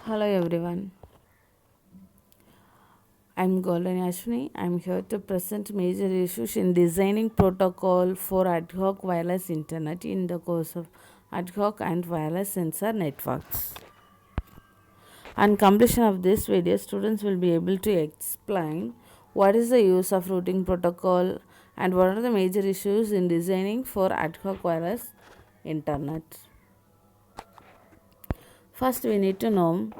Hello everyone, I'm Golden Ashwini. I'm here to present major issues in designing protocol for ad hoc wireless internet in the course of ad hoc and wireless sensor networks. On completion of this video, students will be able to explain what is the use of routing protocol and what are the major issues in designing for ad hoc wireless internet. First, we need to know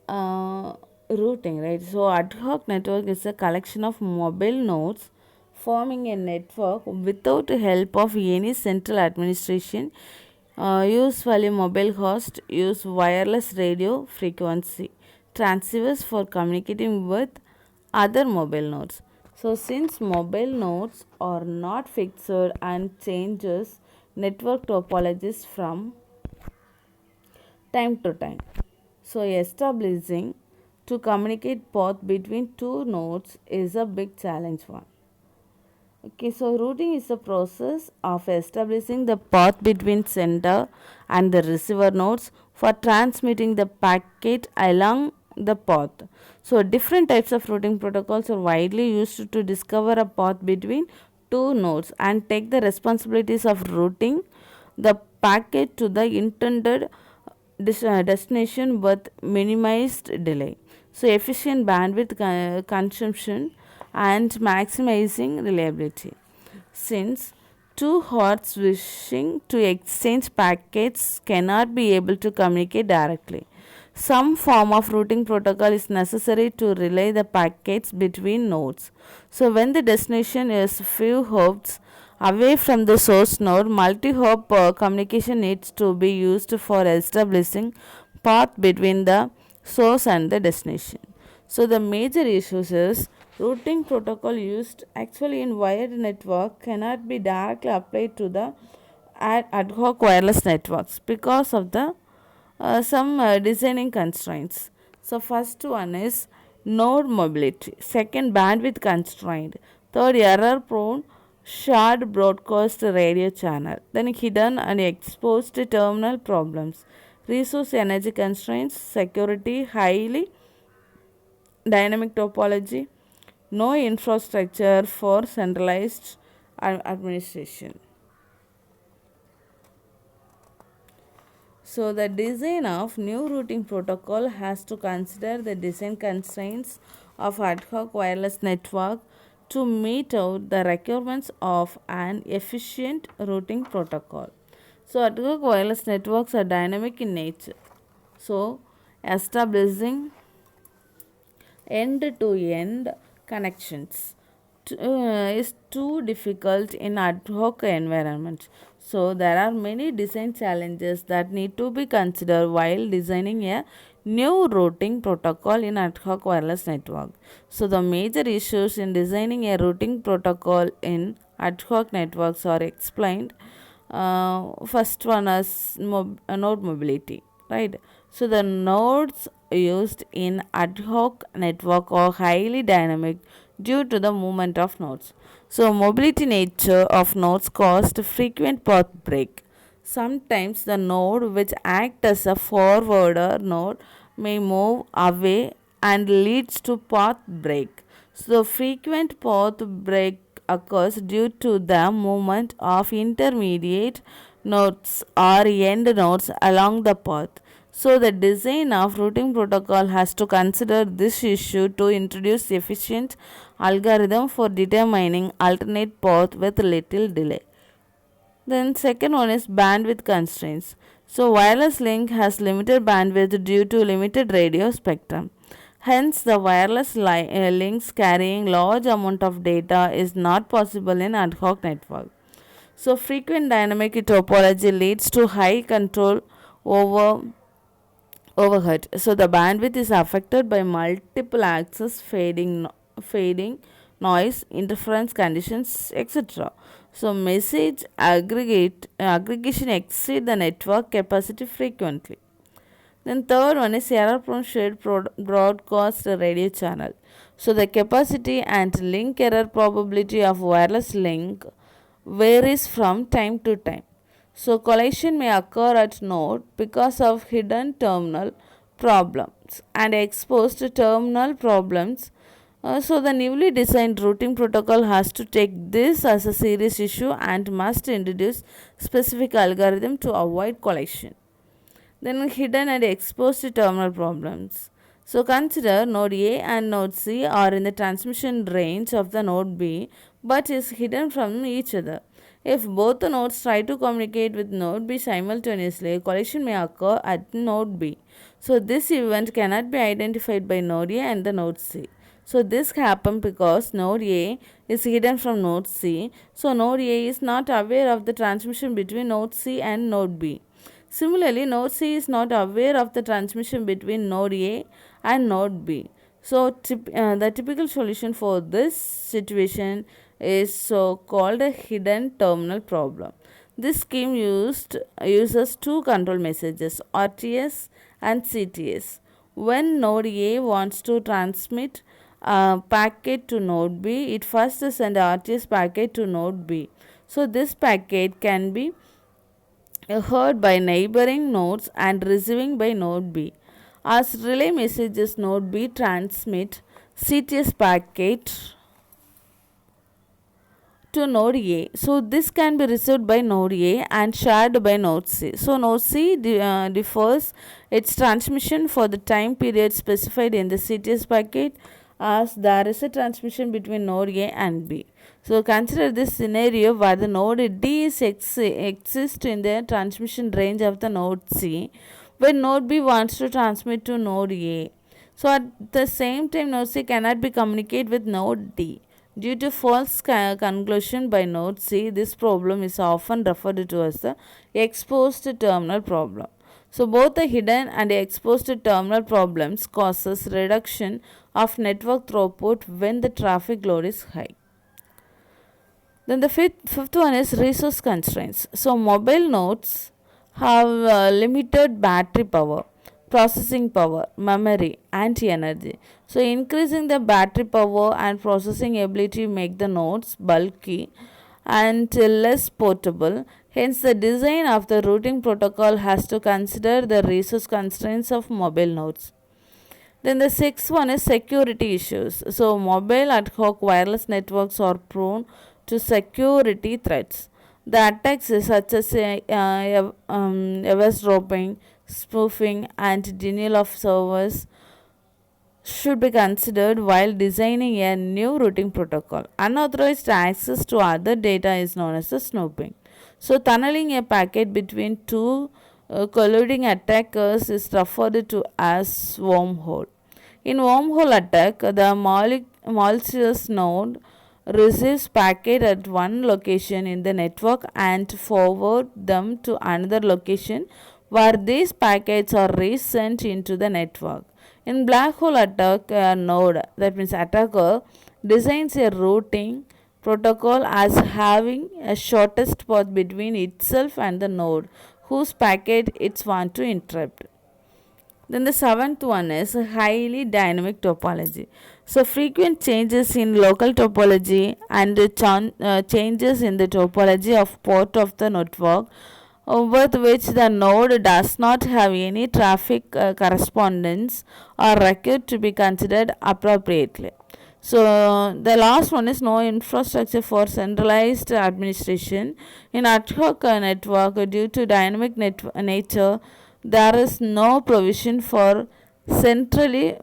uh, routing, right? So ad hoc network is a collection of mobile nodes forming a network without the help of any central administration. Usually mobile host use wireless radio frequency transceivers for communicating with other mobile nodes. So since mobile nodes are not fixed and changes network topologies from time to time. So establishing to communicate path between two nodes is a big challenge one. Okay, so routing is a process of establishing the path between sender and the receiver nodes for transmitting the packet along the path. So different types of routing protocols are widely used to discover a path between two nodes and take the responsibilities of routing the packet to the intended destination with minimized delay. So efficient bandwidth consumption and maximizing reliability. Since two hosts wishing to exchange packets cannot be able to communicate directly, some form of routing protocol is necessary to relay the packets between nodes. So when the destination is few hops away from the source node, multi-hop communication needs to be used for establishing path between the source and the destination. So the major issues is routing protocol used actually in wired network cannot be directly applied to the ad hoc wireless networks because of the some designing constraints. So first one is node mobility, second bandwidth constraint, third error prone shared broadcast radio channel, then hidden and exposed terminal problems, resource energy constraints, security, highly dynamic topology, no infrastructure for centralized administration. So the design of new routing protocol has to consider the design constraints of ad hoc wireless network to meet out the requirements of an efficient routing protocol. So ad hoc wireless networks are dynamic in nature. So establishing end to end connections is too difficult in ad hoc environments. So there are many design challenges that need to be considered while designing a new routing protocol in ad hoc wireless network. So the major issues in designing a routing protocol in ad hoc networks are explained. First one is node mobility, right? So the nodes used in ad hoc network are highly dynamic due to the movement of nodes. So mobility nature of nodes caused frequent path break. Sometimes the node which acts as a forwarder node may move away and leads to path break. So frequent path break occurs due to the movement of intermediate nodes or end nodes along the path. So the design of routing protocol has to consider this issue to introduce efficient algorithm for determining alternate path with little delay. Then second one is bandwidth constraints. So wireless link has limited bandwidth due to limited radio spectrum. Hence the wireless links carrying large amount of data is not possible in ad hoc network. So frequent dynamic topology leads to high control over overhead. So the bandwidth is affected by multiple axes, fading, noise, interference conditions, etc. So message aggregation exceed the network capacity frequently. Then third one is error prone shared broadcast radio channel. So the capacity and link error probability of wireless link varies from time to time. So collision may occur at node because of hidden terminal problems and exposed to terminal problems. So, the newly designed routing protocol has to take this as a serious issue and must introduce specific algorithm to avoid collision. Then hidden and exposed terminal problems. So consider node A and node C are in the transmission range of the node B but is hidden from each other. If both the nodes try to communicate with node B simultaneously, collision may occur at node B. So this event cannot be identified by node A and the node C. So this happens because node A is hidden from node C. So node A is not aware of the transmission between node C and node B. Similarly, node C is not aware of the transmission between node A and node B. So, the typical solution for this situation is so called a hidden terminal problem. This scheme uses two control messages, RTS and CTS. When node A wants to transmit a packet to node B, it first sends RTS packet to node B. So, this packet can be heard by neighboring nodes and receiving by node B. As relay messages, node B transmit CTS packet to node A. So this can be received by node A and shared by node C. So node C differs its transmission for the time period specified in the CTS packet as there is a transmission between node A and B. So consider this scenario where the node D exists in the transmission range of the node C when node B wants to transmit to node A. So at the same time node C cannot be communicate with node D. Due to false conclusion by node C, this problem is often referred to as the exposed terminal problem. So both the hidden and the exposed terminal problems causes reduction of network throughput when the traffic load is high. Then the fifth one is resource constraints. So mobile nodes have limited battery power, processing power, memory and energy. So increasing the battery power and processing ability make the nodes bulky and less portable. Hence the design of the routing protocol has to consider the resource constraints of mobile nodes. Then the sixth one is security issues. So mobile ad hoc wireless networks are prone to security threats. The attacks such as eavesdropping, spoofing and denial of service should be considered while designing a new routing protocol. Unauthorized access to other data is known as the snooping. So tunneling a packet between two colluding attackers is referred to as wormhole. In wormhole attack, the malicious node receives packet at one location in the network and forward them to another location where these packets are resent into the network. In black hole attack, a node, that means attacker, designs a routing protocol as having a shortest path between itself and the node whose packet it wants to interrupt. Then the seventh one is highly dynamic topology. So frequent changes in local topology and changes in the topology of port of the network with which the node does not have any traffic correspondence are required to be considered appropriately. So the last one is no infrastructure for centralized administration. In ad hoc network, due to dynamic nature, there is no provision for centrally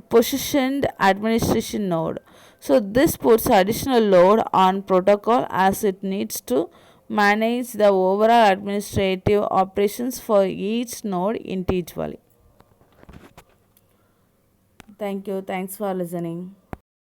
positioned administration node. So this puts additional load on protocol as it needs to manage the overall administrative operations for each node individually. Thank you. Thanks for listening.